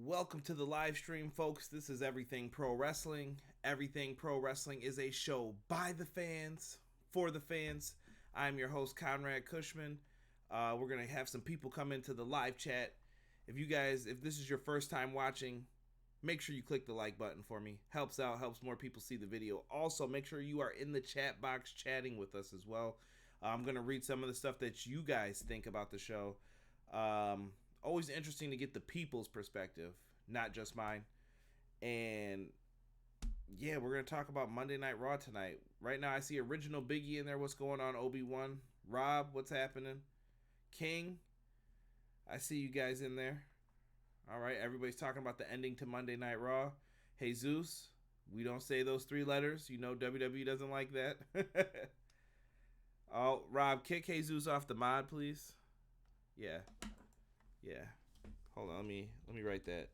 Welcome to the live stream, folks. This is Everything Pro Wrestling. Everything Pro Wrestling is a show by the fans, for the fans. I'm your host, Conrad Cushman. We're going to have some people come into the live chat. If this is your first time watching, make sure you click the like button for me. Helps out, helps more people see the video. Also, make sure you are in the chat box chatting with us as well. I'm going to read some of the stuff that you guys think about the show. Always interesting to get the people's perspective, not just mine. And yeah, we're going to talk about Monday Night Raw tonight. Right now, I see Original Biggie in there. What's going on, Obi-Wan? Rob, what's happening? King, I see you guys in there. All right, everybody's talking about the ending to Monday Night Raw. Jesus, we don't say those three letters. You know WWE doesn't like that. Oh, Rob, kick Jesus off the mod, please. Yeah. Hold on, let me write that.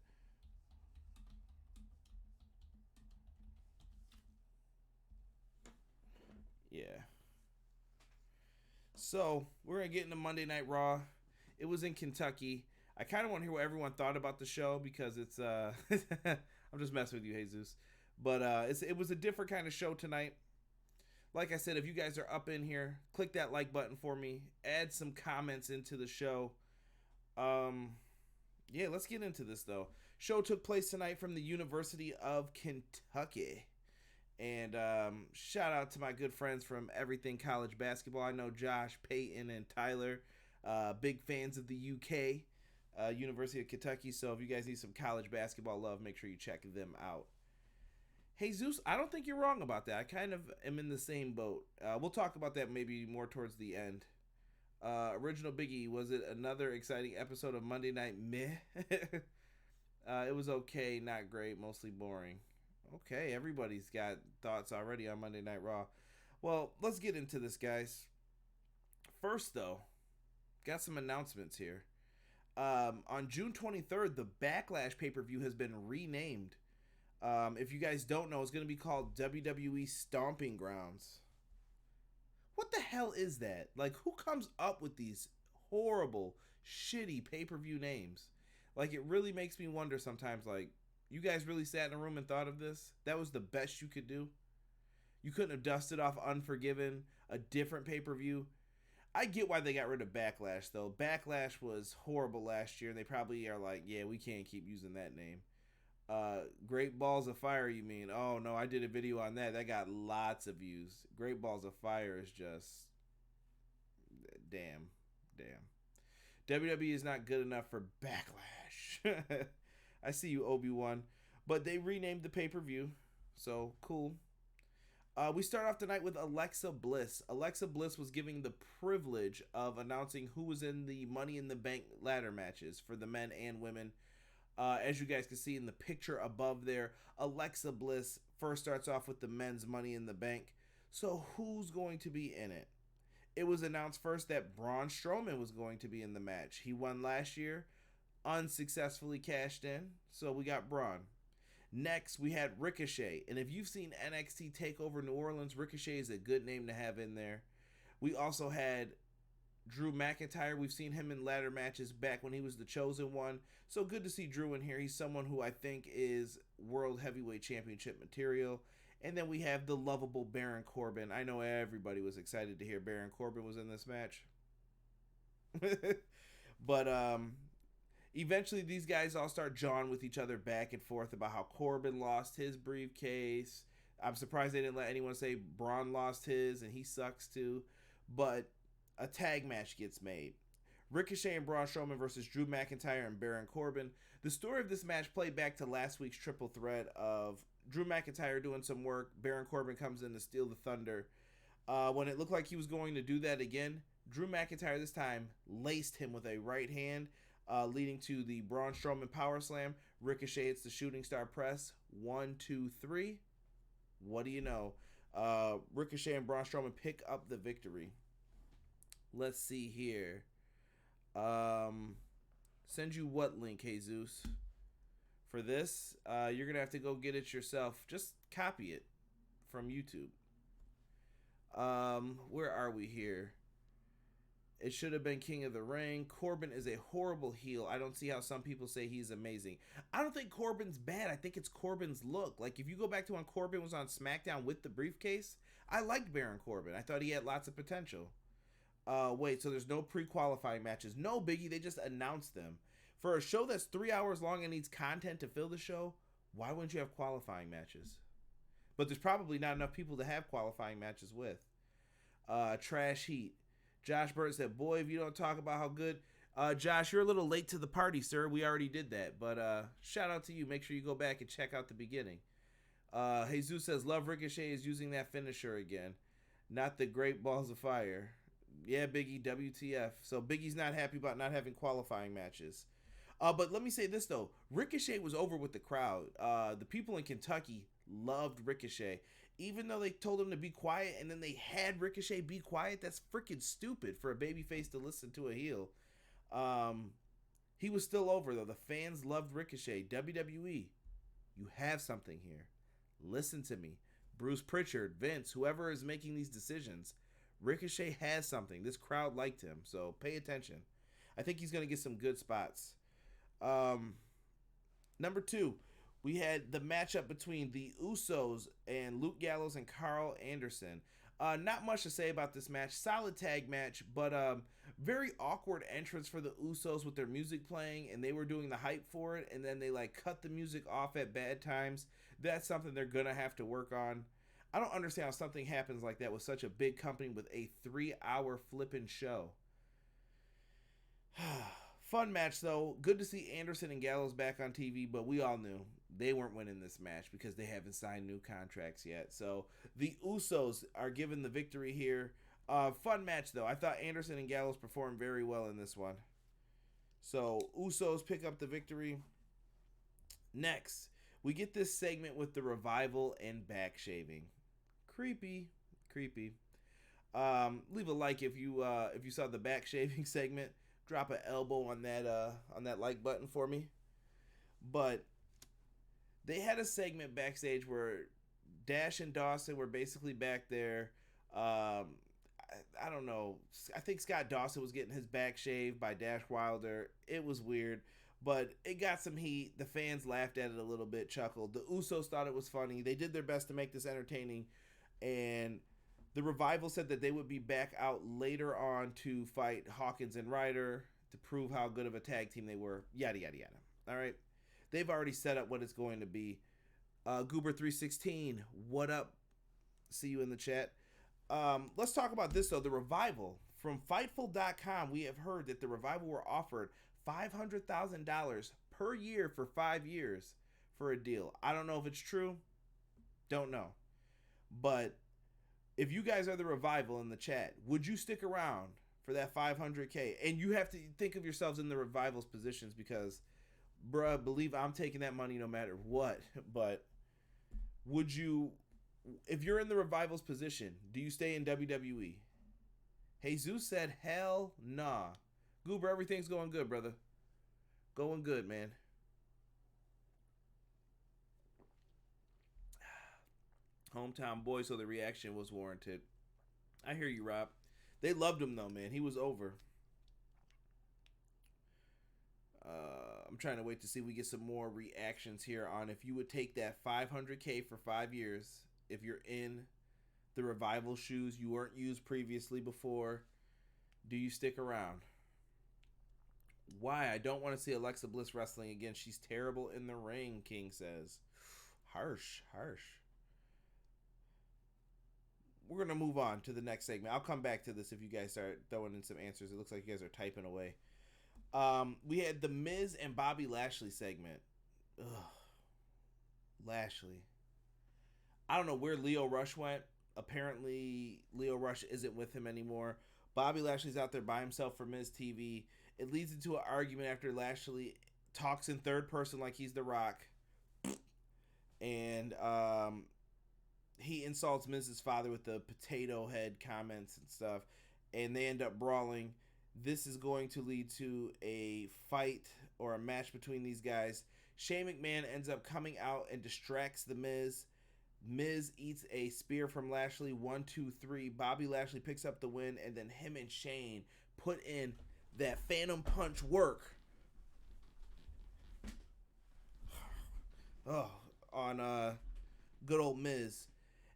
Yeah. So, we're going to get into Monday Night Raw. It was in Kentucky. I kind of want to hear what everyone thought about the show because it's I'm just messing with you, Jesus. But it was a different kind of show tonight. Like I said, if you guys are up in here, click that like button for me. Add some comments into the show. Yeah, let's get into this, though. Show took place tonight from the University of Kentucky. And shout out to my good friends from Everything College Basketball. I know Josh, Peyton, and Tyler, big fans of the UK, University of Kentucky. So if you guys need some college basketball love, make sure you check them out. Hey, Zeus, I don't think you're wrong about that. I kind of am in the same boat. We'll talk about that maybe more towards the end. Original Biggie, was it another exciting episode of Monday Night Meh? It was okay, not great, mostly boring. Okay, everybody's got thoughts already on Monday Night Raw. Well, let's get into this, guys. First, though, got some announcements here. On June 23rd, the Backlash PayPerView has been renamed. If you guys don't know, it's going to be called WWE Stomping Grounds. What the hell is that? Like, who comes up with these horrible, shitty pay-per-view names? Like, it really makes me wonder sometimes, like, you guys really sat in a room and thought of this? That was the best you could do? You couldn't have dusted off Unforgiven, a different pay-per-view? I get why they got rid of Backlash, though. Backlash was horrible last year, and they probably are like, yeah, we can't keep using that name. Great Balls of Fire, you mean? Oh, no, I did a video on that. That got lots of views. Great Balls of Fire is just... Damn. WWE is not good enough for Backlash. I see you, Obi-Wan. But they renamed the pay-per-view, so cool. We start off tonight with Alexa Bliss. Alexa Bliss was given the privilege of announcing who was in the Money in the Bank ladder matches for the men and women. As you guys can see in the picture above there, Alexa Bliss first starts off with the men's Money in the Bank. So who's going to be in it? It was announced first that Braun Strowman was going to be in the match. He won last year, unsuccessfully cashed in, so we got Braun. Next, we had Ricochet. And if you've seen NXT TakeOver New Orleans, Ricochet is a good name to have in there. We also had Drew McIntyre. We've seen him in ladder matches back when he was the Chosen One. So good to see Drew in here. He's someone who I think is World Heavyweight Championship material. And then we have the lovable Baron Corbin. I know everybody was excited to hear Baron Corbin was in this match. But eventually these guys all start jawing with each other back and forth about how Corbin lost his briefcase. I'm surprised they didn't let anyone say Braun lost his and he sucks too. But a tag match gets made. Ricochet and Braun Strowman versus Drew McIntyre and Baron Corbin. The story of this match played back to last week's triple threat of Drew McIntyre doing some work. Baron Corbin comes in to steal the thunder. When it looked like he was going to do that again, Drew McIntyre this time laced him with a right hand, leading to the Braun Strowman power slam. Ricochet hits the shooting star press. 1, 2, 3. What do you know? Ricochet and Braun Strowman pick up the victory. Let's see here. Send you what link, Jesus? For this, you're going to have to go get it yourself. Just copy it from YouTube. Where are we here? It should have been King of the Ring. Corbin is a horrible heel. I don't see how some people say he's amazing. I don't think Corbin's bad. I think it's Corbin's look. Like, if you go back to when Corbin was on SmackDown with the briefcase, I liked Baron Corbin. I thought he had lots of potential. Wait, so there's no pre-qualifying matches. No, Biggie, they just announced them. For a show that's 3 hours long and needs content to fill the show, why wouldn't you have qualifying matches? But there's probably not enough people to have qualifying matches with. Trash Heat. Josh Burton said, boy, if you don't talk about how good... Josh, you're a little late to the party, sir. We already did that. But shout out to you. Make sure you go back and check out the beginning. Jesus says, love Ricochet is using that finisher again. Not the Great Balls of Fire. Yeah, Biggie, WTF. So Biggie's not happy about not having qualifying matches. But let me say this, though. Ricochet was over with the crowd. The people in Kentucky loved Ricochet. Even though they told him to be quiet and then they had Ricochet be quiet, that's freaking stupid for a babyface to listen to a heel. He was still over, though. The fans loved Ricochet. WWE, you have something here. Listen to me. Bruce Pritchard, Vince, whoever is making these decisions, Ricochet has something. This crowd liked him, so pay attention. I think he's going to get some good spots. Number 2, we had the matchup between the Usos and Luke Gallows and Carl Anderson. Not much to say about this match. Solid tag match, but very awkward entrance for the Usos with their music playing, and they were doing the hype for it, and then they cut the music off at bad times. That's something they're going to have to work on. I don't understand how something happens like that with such a big company with a 3-hour flipping show. Fun match, though. Good to see Anderson and Gallows back on TV, but we all knew they weren't winning this match because they haven't signed new contracts yet. So the Usos are given the victory here. Fun match, though. I thought Anderson and Gallows performed very well in this one. So Usos pick up the victory. Next, we get this segment with the Revival and back shaving. Creepy. Leave a like if you saw the back shaving segment. Drop an elbow on that like button for me. But they had a segment backstage where Dash and Dawson were basically back there. I don't know. I think Scott Dawson was getting his back shaved by Dash Wilder. It was weird, but it got some heat. The fans laughed at it a little bit, chuckled. The Usos thought it was funny. They did their best to make this entertaining, and the Revival said that they would be back out later on to fight Hawkins and Ryder to prove how good of a tag team they were. Yada, yada, yada. All right. They've already set up what it's going to be. Goober316, what up? See you in the chat. Let's talk about this, though. The Revival. From Fightful.com, we have heard that the Revival were offered $500,000 per year for 5 years for a deal. I don't know if it's true. Don't know. But if you guys are the Revival in the chat, would you stick around for that $500K? And you have to think of yourselves in the Revival's positions because, bruh, believe I'm taking that money no matter what. But would you, if you're in the Revival's position, do you stay in WWE? Jesus said, hell nah. Goober, everything's going good, brother. Going good, man. Hometown boy, so the reaction was warranted. I hear you, Rob. They loved him, though, man. He was over. I'm trying to wait to see if we get some more reactions here on if you would take that $500K for 5 years. If you're in the Revival shoes, you weren't used previously before. Do you stick around? Why? I don't want to see Alexa Bliss wrestling again. She's terrible in the ring, King says. Harsh. We're going to move on to the next segment. I'll come back to this if you guys start throwing in some answers. It looks like you guys are typing away. We had the Miz and Bobby Lashley segment. Ugh. Lashley. I don't know where Leo Rush went. Apparently, Leo Rush isn't with him anymore. Bobby Lashley's out there by himself for Miz TV. It leads into an argument after Lashley talks in third person like he's The Rock. And he insults Miz's father with the potato head comments and stuff. And they end up brawling. This is going to lead to a fight or a match between these guys. Shane McMahon ends up coming out and distracts the Miz. Miz eats a spear from Lashley. 1, 2, 3. Bobby Lashley picks up the win, and then him and Shane put in that Phantom Punch work on good old Miz.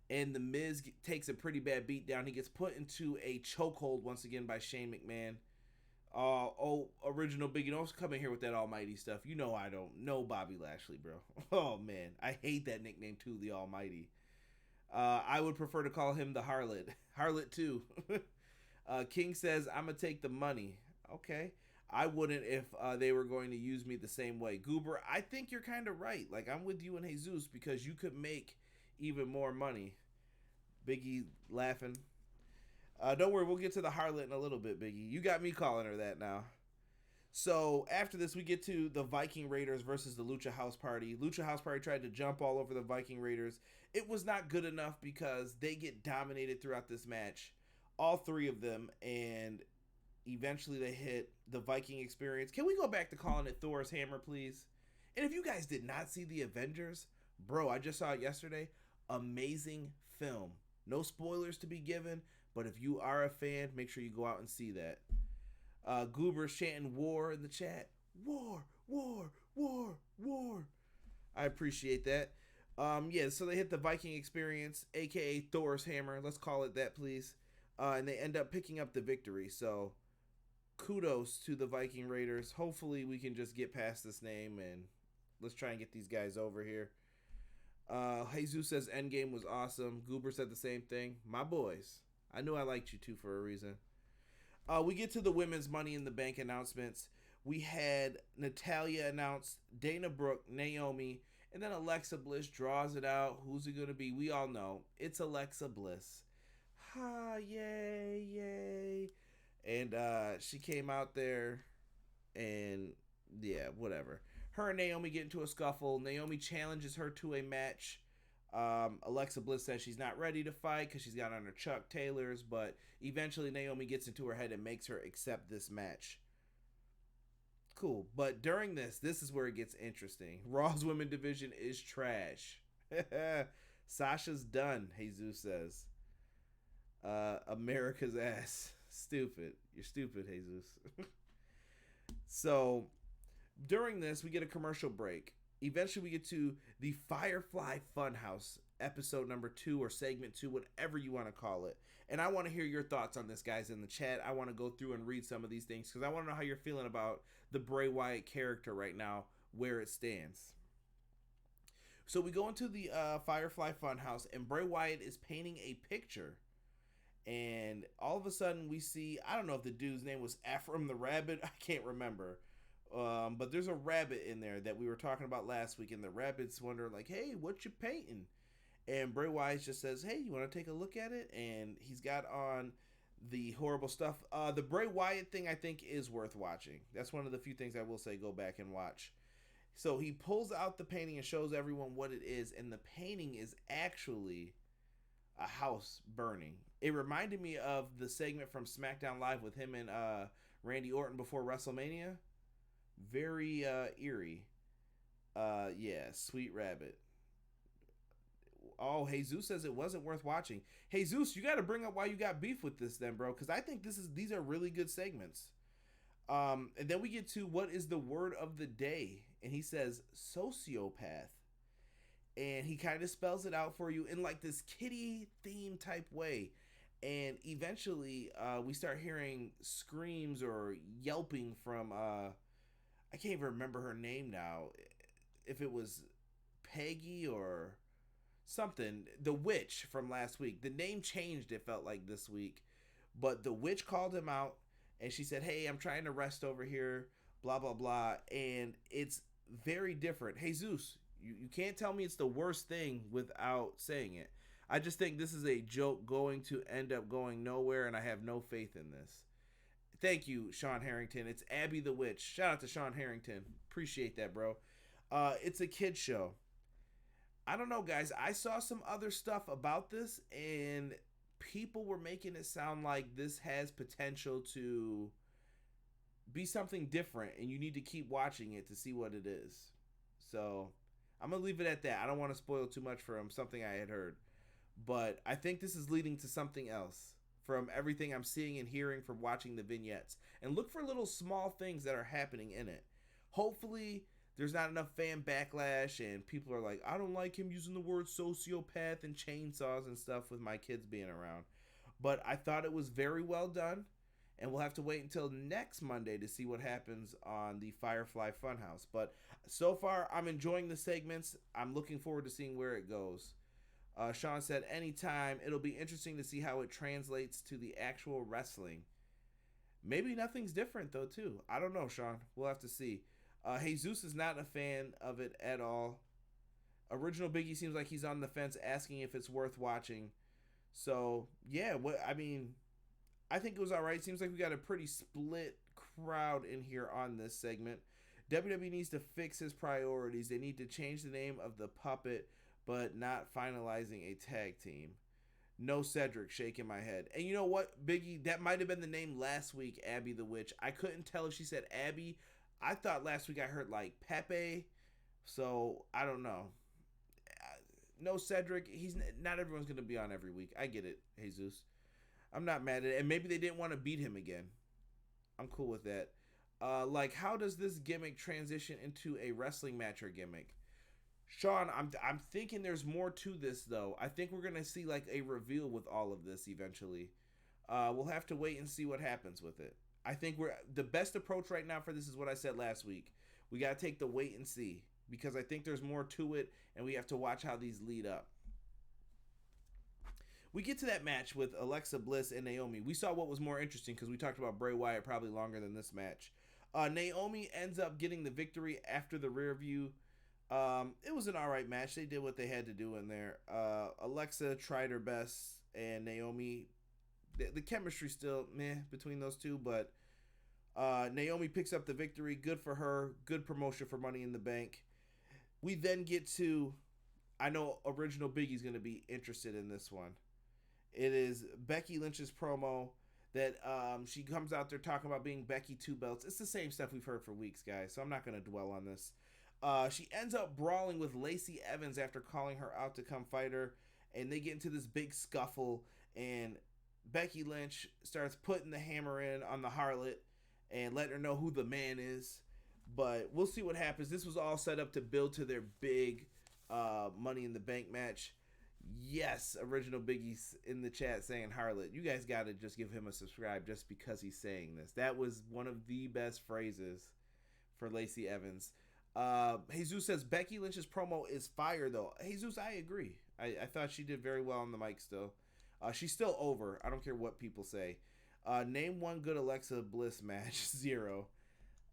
And the Miz takes a pretty bad beat down. He gets put into a chokehold once again by Shane McMahon. Original Biggie, don't come in here with that almighty stuff. You know I don't know Bobby Lashley, bro. Oh, man. I hate that nickname, too, the almighty. I would prefer to call him the Harlot. Harlot, too. King says, I'm going to take the money. Okay. I wouldn't if they were going to use me the same way. Goober, I think you're kind of right. Like, I'm with you and Jesus because you could make even more money. Biggie laughing. Don't worry, we'll get to the harlot in a little bit, Biggie. You got me calling her that now. So after this, we get to the Viking Raiders versus the Lucha House Party. Lucha House Party tried to jump all over the Viking Raiders. It was not good enough because they get dominated throughout this match. All three of them, and eventually they hit the Viking Experience. Can we go back to calling it Thor's Hammer, please? And if you guys did not see The Avengers, bro, I just saw it yesterday. Amazing film. No spoilers to be given, but if you are a fan, make sure you go out and see that. Goober's chanting war in the chat. War, war, war, war. I appreciate that. Yeah, so they hit the Viking Experience, a.k.a. Thor's Hammer. Let's call it that, please. And they end up picking up the victory. So kudos to the Viking Raiders. Hopefully we can just get past this name and let's try and get these guys over here. Jesus says Endgame was awesome. Goober said the same thing. My boys. I knew I liked you two for a reason. We get to the women's Money in the Bank announcements. We had Natalya announce, Dana Brooke, Naomi, and then Alexa Bliss draws it out. Who's it going to be? We all know. It's Alexa Bliss. Ha, yay, yay. And she came out there and, yeah, whatever. Her and Naomi get into a scuffle. Naomi challenges her to a match. Alexa Bliss says she's not ready to fight because she's got on her Chuck Taylors, but eventually Naomi gets into her head and makes her accept this match. Cool. But during this is where it gets interesting. Raw's women division is trash. Sasha's done, Jesus says. America's ass. Stupid. You're stupid, Jesus. So during this, we get a commercial break. Eventually, we get to the Firefly Funhouse, episode number 2 or segment 2, whatever you want to call it. And I want to hear your thoughts on this, guys, in the chat. I want to go through and read some of these things because I want to know how you're feeling about the Bray Wyatt character right now, where it stands. So we go into the Firefly Funhouse, and Bray Wyatt is painting a picture. And all of a sudden, we see, I don't know if the dude's name was Ephraim the Rabbit. I can't remember. But there's a rabbit in there that we were talking about last week, and the rabbit's wondering, like, hey, what you painting? And Bray Wyatt just says, hey, you want to take a look at it? And he's got on the horrible stuff. The Bray Wyatt thing, I think, is worth watching. That's one of the few things I will say go back and watch. So he pulls out the painting and shows everyone what it is, and the painting is actually a house burning. It reminded me of the segment from SmackDown Live with him and Randy Orton before WrestleMania. Very eerie. Yeah, Sweet Rabbit. Oh, Jesus says it wasn't worth watching. Jesus, you got to bring up why you got beef with this then, bro, because I think these are really good segments. And then we get to what is the word of the day, and he says sociopath, and he kind of spells it out for you in like this kitty theme type way. And eventually, we start hearing screams or yelping from I can't even remember her name now. If it was Peggy or something. The witch from last week. The name changed, it felt like, this week. But the witch called him out, and she said, hey, I'm trying to rest over here, blah, blah, blah. And it's very different. Jesus, you can't tell me it's the worst thing without saying it. I just think this is a joke going to end up going nowhere, and I have no faith in this. Thank you, Sean Harrington. It's Abby the Witch. Shout out to Sean Harrington. Appreciate that, bro. It's a kid's show. I don't know, guys. I saw some other stuff about this, and people were making it sound like this has potential to be something different, and you need to keep watching it to see what it is. So I'm going to leave it at that. I don't want to spoil too much from something I had heard. But I think this is leading to something else from everything I'm seeing and hearing from watching the vignettes. And look for little small things that are happening in it. Hopefully, there's not enough fan backlash and people are like, I don't like him using the word sociopath and chainsaws and stuff with my kids being around. But I thought it was very well done. And we'll have to wait until next Monday to see what happens on the Firefly Funhouse. But so far, I'm enjoying the segments. I'm looking forward to seeing where it goes. Sean said, anytime. It'll be interesting to see how it translates to the actual wrestling. Maybe nothing's different, though, too. I don't know, Sean. We'll have to see. Jesus is not a fan of it at all. Original Biggie seems like he's on the fence asking if it's worth watching. So, yeah, I think it was all right. Seems like we got a pretty split crowd in here on this segment. WWE needs to fix his priorities. They need to change the name of the puppet, but not finalizing a tag team. No Cedric, shaking my head. And you know what, Biggie? That might have been the name last week, Abby the Witch. I couldn't tell if she said Abby. I thought last week I heard like Pepe. So, I don't know. No Cedric. Not everyone's going to be on every week. I get it, Jesus. I'm not mad at it. And maybe they didn't want to beat him again. I'm cool with that. How does this gimmick transition into a wrestling match or gimmick? Sean, I'm thinking there's more to this, though. I think we're going to see, like, a reveal with all of this eventually. We'll have to wait and see what happens with it. I think the best approach right now for this is what I said last week. We got to take the wait and see. Because I think there's more to it, and we have to watch how these lead up. We get to that match with Alexa Bliss and Naomi. We saw what was more interesting because we talked about Bray Wyatt probably longer than this match. Naomi ends up getting the victory after the rear view. It was an alright match. They did what they had to do in there. Alexa tried her best, and Naomi, the chemistry still meh between those two, but Naomi picks up the victory. Good for her. Good promotion for Money in the Bank. We then get to, I know Original Biggie's going to be interested in this one. It is Becky Lynch's promo that she comes out there talking about being Becky Two Belts. It's the same stuff we've heard for weeks, guys, so I'm not going to dwell on this. She ends up brawling with Lacey Evans after calling her out to come fight her, and they get into this big scuffle, and Becky Lynch starts putting the hammer in on the harlot and letting her know who the man is. But we'll see what happens. This was all set up to build to their big Money in the Bank match. Yes, Original Biggie's in the chat saying harlot. You guys got to just give him a subscribe just because he's saying this. That was one of the best phrases for Lacey Evans. Jesus says Becky Lynch's promo is fire, though. Jesus, I agree. I thought she did very well on the mic still. She's still over. I don't care what people say. Name one good Alexa Bliss match. 0.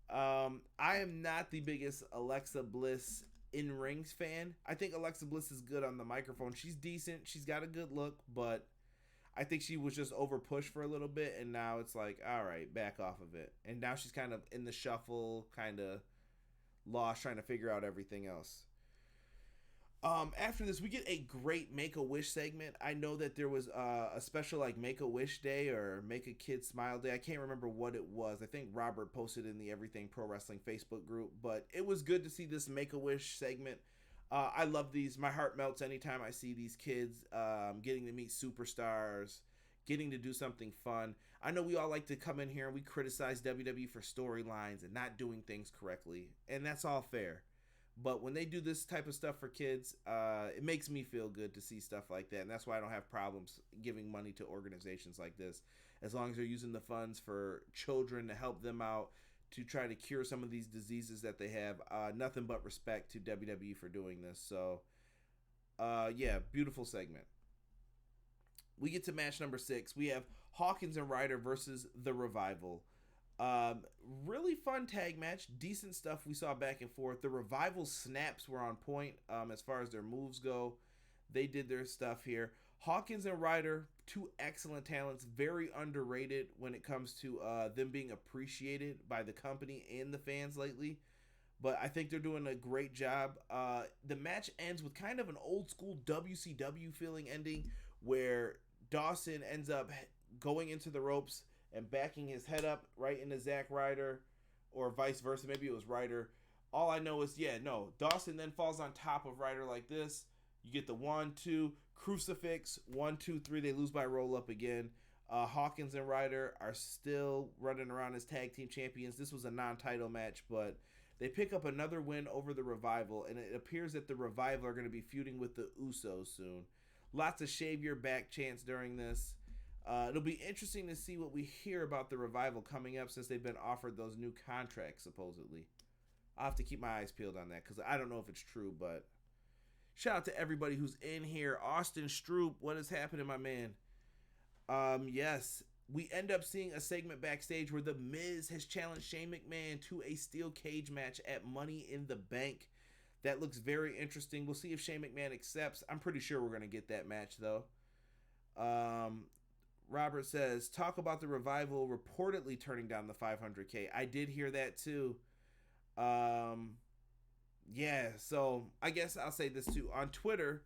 I am not the biggest Alexa Bliss in-rings fan. I think Alexa Bliss is good on the microphone. She's decent. She's got a good look, but I think she was just over-pushed for a little bit, and now it's like, all right, back off of it. And now she's kind of in the shuffle, kind of lost, trying to figure out everything else. After this, we get a great Make-A-Wish segment. I know that there was a special like Make-A-Wish Day or Make a Kid Smile Day. I can't remember what it was. I think Robert posted in the Everything Pro Wrestling Facebook group. But it was good to see this Make-A-Wish segment. I love these. My heart melts anytime I see these kids getting to meet superstars, getting to do something fun. I know we all like to come in here and we criticize WWE for storylines and not doing things correctly. And that's all fair. But when they do this type of stuff for kids, it makes me feel good to see stuff like that. And that's why I don't have problems giving money to organizations like this. As long as they're using the funds for children to help them out, to try to cure some of these diseases that they have. Nothing but respect to WWE for doing this. So, yeah, beautiful segment. We get to match number 6. We have Hawkins and Ryder versus The Revival. Really fun tag match. Decent stuff we saw back and forth. The Revival snaps were on point as far as their moves go. They did their stuff here. Hawkins and Ryder, two excellent talents, very underrated when it comes to them being appreciated by the company and the fans lately. But I think they're doing a great job. The match ends with kind of an old school WCW feeling ending where Dawson ends up going into the ropes and backing his head up right into Zack Ryder, or vice versa. Maybe it was Ryder. All I know is, Dawson then falls on top of Ryder like this. You get the 1, 2, crucifix, 1, 2, 3. They lose by roll up again. Hawkins and Ryder are still running around as tag team champions. This was a non-title match, but they pick up another win over the Revival, and it appears that the Revival are going to be feuding with the Usos soon. Lots of shave your back chants during this. It'll be interesting to see what we hear about the Revival coming up since they've been offered those new contracts, supposedly. I'll have to keep my eyes peeled on that because I don't know if it's true, but shout out to everybody who's in here. Austin Stroupe, what is happening, my man? Yes, we end up seeing a segment backstage where The Miz has challenged Shane McMahon to a steel cage match at Money in the Bank. That looks very interesting. We'll see if Shane McMahon accepts. I'm pretty sure we're going to get that match, though. Robert says, talk about the Revival reportedly turning down the $500K. I did hear that, too. Yeah, so I guess I'll say this, too. On Twitter,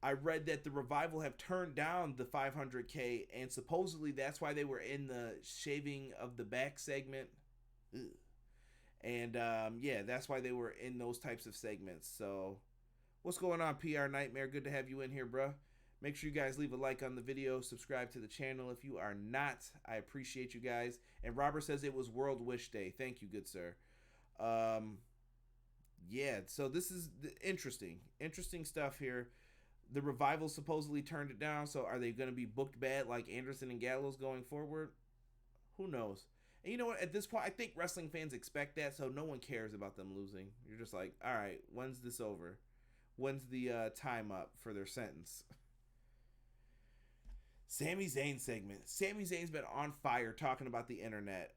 I read that the Revival have turned down the $500K, and supposedly that's why they were in the shaving of the back segment. Ugh. And yeah, that's why they were in those types of segments. So what's going on, PR Nightmare? Good to have you in here, bruh. Make sure you guys leave a like on the video, subscribe to the channel if you are not. I appreciate you guys. And Robert says it was World Wish Day. Thank you, good sir. Yeah, so this is interesting stuff here. The Revival supposedly turned it down, so are they going to be booked bad like Anderson and Gallows going forward? Who knows? And you know what? At this point, I think wrestling fans expect that, so no one cares about them losing. You're just like, all right, when's this over? When's the time up for their sentence? Sami Zayn segment. Sami Zayn's been on fire talking about the internet.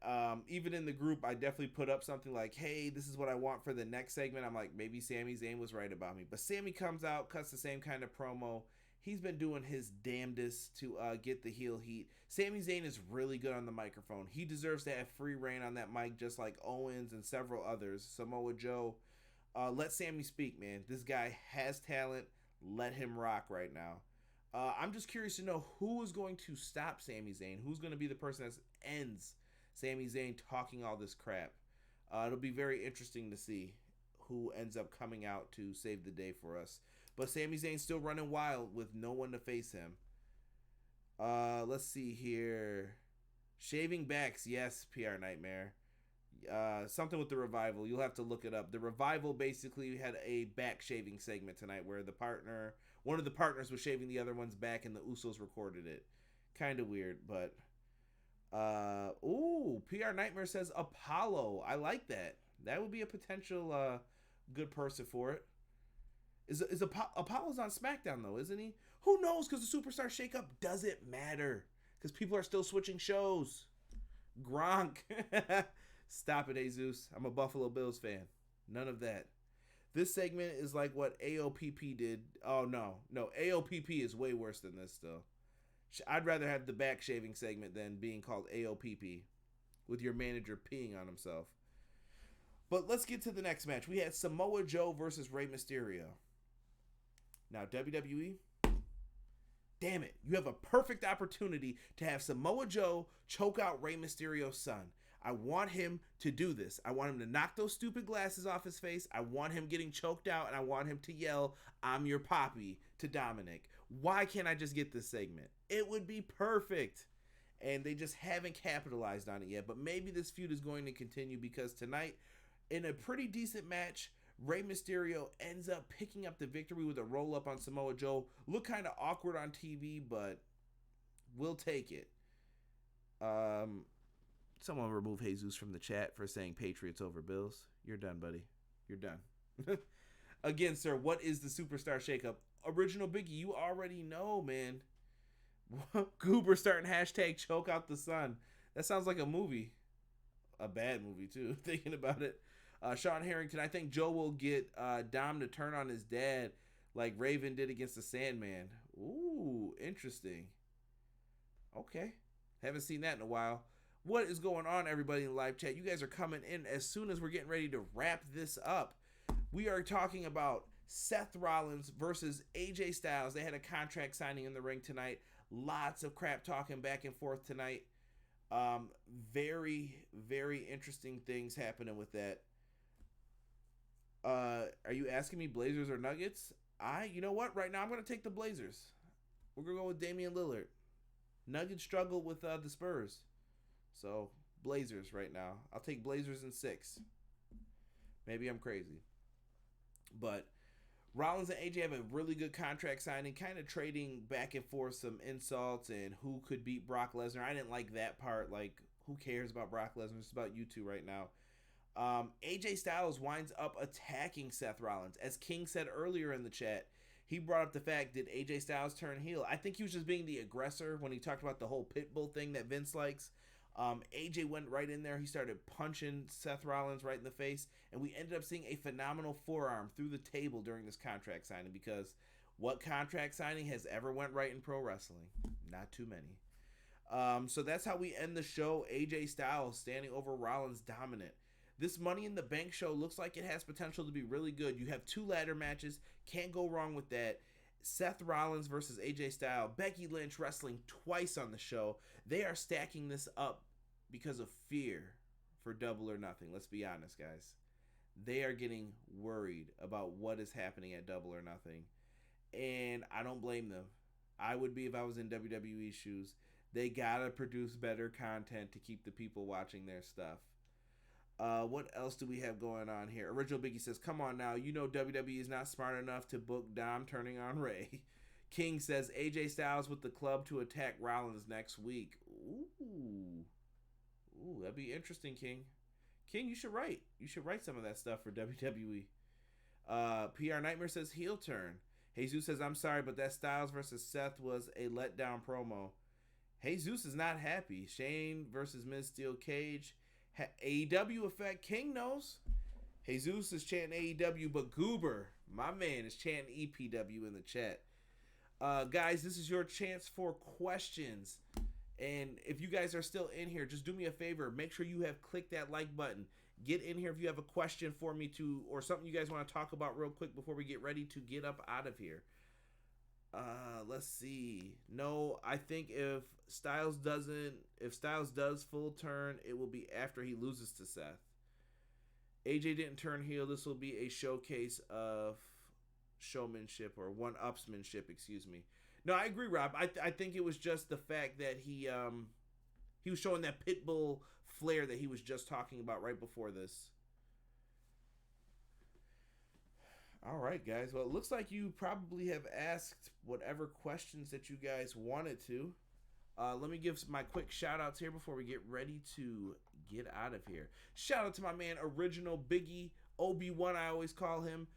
Even in the group, I definitely put up something like, hey, this is what I want for the next segment. I'm like, maybe Sami Zayn was right about me. But Sami comes out, cuts the same kind of promo. He's been doing his damnedest to get the heel heat. Sami Zayn is really good on the microphone. He deserves to have free reign on that mic just like Owens and several others. Samoa Joe. Let Sami speak, man. This guy has talent. Let him rock right now. I'm just curious to know who is going to stop Sami Zayn. Who's going to be the person that ends Sami Zayn talking all this crap. It'll be very interesting to see who ends up coming out to save the day for us. But Sami Zayn's still running wild with no one to face him. Let's see here. Shaving backs, yes, PR Nightmare. Something with the Revival. You'll have to look it up. The Revival basically had a back shaving segment tonight where one of the partners was shaving the other one's back and the Usos recorded it. Kind of weird, but PR Nightmare says Apollo. I like that. That would be a potential good person for it. Is Apollo's on SmackDown though, isn't he? Who knows? Because the Superstar Shakeup doesn't matter because people are still switching shows. Gronk. Stop it, Jesus. I'm a Buffalo Bills fan. None of that. This segment is like what AOPP did. Oh, no. AOPP is way worse than this still. I'd rather have the back shaving segment than being called AOPP with your manager peeing on himself. But let's get to the next match. We had Samoa Joe versus Rey Mysterio. Now, WWE, damn it. You have a perfect opportunity to have Samoa Joe choke out Rey Mysterio's son. I want him to do this. I want him to knock those stupid glasses off his face. I want him getting choked out, and I want him to yell, "I'm your poppy," to Dominic. Why can't I just get this segment? It would be perfect. And they just haven't capitalized on it yet. But maybe this feud is going to continue because tonight, in a pretty decent match, Rey Mysterio ends up picking up the victory with a roll-up on Samoa Joe. Look kind of awkward on TV, but we'll take it. Someone remove Jesus from the chat for saying Patriots over Bills. You're done, buddy. You're done. Again, sir, what is the Superstar Shakeup? Original Biggie, you already know, man. Goober starting hashtag choke out the sun. That sounds like a movie. A bad movie, too, thinking about it. Sean Harrington, I think Joe will get Dom to turn on his dad like Raven did against the Sandman. Ooh, interesting. Okay. Haven't seen that in a while. What is going on, everybody in the live chat? You guys are coming in as soon as we're getting ready to wrap this up. We are talking about Seth Rollins versus AJ Styles. They had a contract signing in the ring tonight. Lots of crap talking back and forth tonight. Very, very interesting things happening with that. Are you asking me Blazers or Nuggets? You know what? Right now, I'm going to take the Blazers. We're going to go with Damian Lillard. Nuggets struggle with the Spurs. So, Blazers right now. I'll take Blazers in 6. Maybe I'm crazy. But Rollins and AJ have a really good contract signing, kind of trading back and forth some insults and who could beat Brock Lesnar. I didn't like that part. Like, who cares about Brock Lesnar? It's about you two right now. AJ Styles winds up attacking Seth Rollins. As King said earlier in the chat, he brought up the fact, did AJ Styles turn heel? I think he was just being the aggressor when he talked about the whole Pitbull thing that Vince likes. AJ went right in there. He started punching Seth Rollins right in the face, and we ended up seeing a phenomenal forearm through the table during this contract signing, because what contract signing has ever went right in pro wrestling? Not too many. So that's how we end the show. AJ Styles standing over Rollins dominant. This Money in the Bank show looks like it has potential to be really good. You have 2 ladder matches. Can't go wrong with that. Seth Rollins versus AJ Styles. Becky Lynch wrestling twice on the show. They are stacking this up because of fear for Double or Nothing. Let's be honest, guys. They are getting worried about what is happening at Double or Nothing. And I don't blame them. I would be if I was in WWE shoes. They gotta produce better content to keep the people watching their stuff. What else do we have going on here? Original Biggie says, come on now. You know WWE is not smart enough to book Dom turning on Ray. King says, AJ Styles with the club to attack Rollins next week. Ooh, that'd be interesting, King. King, you should write. You should write some of that stuff for WWE. PR Nightmare says, heel turn. Jesus says, I'm sorry, but that Styles versus Seth was a letdown promo. Jesus is not happy. Shane versus Miz Steel Cage. AEW effect. King knows. Jesus is chanting AEW, but Goober, my man, is chanting EPW in the chat. Guys, this is your chance for questions. And if you guys are still in here, just do me a favor. Make sure you have clicked that like button. Get in here if you have a question for me to, or something you guys want to talk about real quick before we get ready to get up out of here. Let's see. No, I think if Styles does full turn, it will be after he loses to Seth. AJ didn't turn heel. This will be a showcase of showmanship or one-upsmanship, excuse me. No, I agree, Rob. I think it was just the fact that he was showing that Pitbull flair that he was just talking about right before this. All right, guys. Well, it looks like you probably have asked whatever questions that you guys wanted to. Let me give my quick shout-outs here before we get ready to get out of here. Shout out to my man, Original Biggie, OB1 I always call him.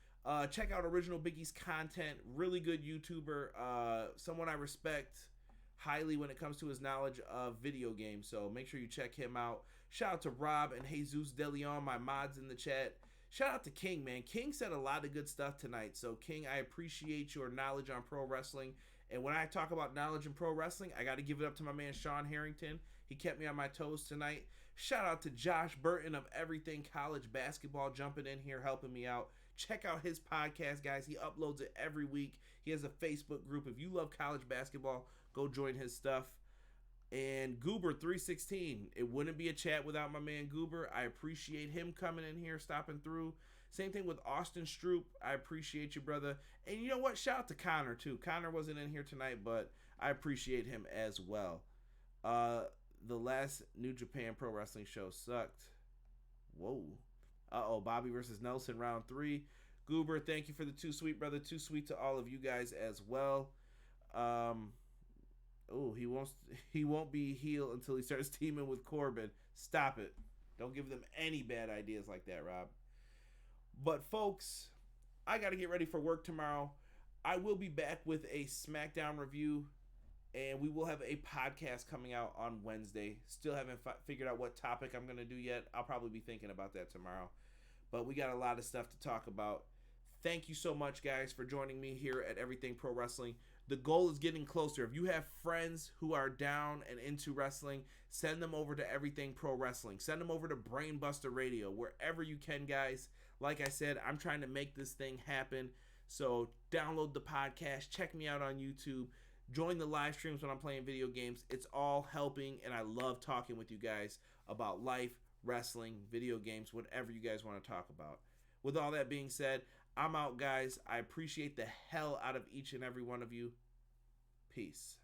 Check out Original Biggie's content. Really good YouTuber. Someone I respect highly when it comes to his knowledge of video games. So make sure you check him out. Shout out to Rob and Jesus De Leon, my mods in the chat. Shout out to King, man. King said a lot of good stuff tonight. So, King, I appreciate your knowledge on pro wrestling. And when I talk about knowledge in pro wrestling, I got to give it up to my man, Sean Harrington. He kept me on my toes tonight. Shout out to Josh Burton of Everything College Basketball jumping in here, helping me out. Check out his podcast, guys. He uploads it every week. He has a Facebook group. If you love college basketball, go join his stuff. And Goober316. It wouldn't be a chat without my man Goober. I appreciate him coming in here, stopping through. Same thing with Austin Stroupe. I appreciate you, brother. And you know what? Shout out to Connor, too. Connor wasn't in here tonight, but I appreciate him as well. The last New Japan Pro Wrestling show sucked. Whoa. Bobby versus Nelson, round 3. Goober, thank you for the too sweet, brother. Too sweet to all of you guys as well. He won't be heel until he starts teaming with Corbin. Stop it. Don't give them any bad ideas like that, Rob. But folks, I got to get ready for work tomorrow. I will be back with a SmackDown review, and we will have a podcast coming out on Wednesday. Still haven't figured out what topic I'm going to do yet. I'll probably be thinking about that tomorrow. But we got a lot of stuff to talk about. Thank you so much, guys, for joining me here at Everything Pro Wrestling. The goal is getting closer. If you have friends who are down and into wrestling, send them over to Everything Pro Wrestling. Send them over to Brainbuster Radio, wherever you can, guys. Like I said, I'm trying to make this thing happen. So download the podcast. Check me out on YouTube. Join the live streams when I'm playing video games. It's all helping, and I love talking with you guys about life, wrestling, video games, whatever you guys want to talk about. With all that being said, I'm out, guys. I appreciate the hell out of each and every one of you. Peace.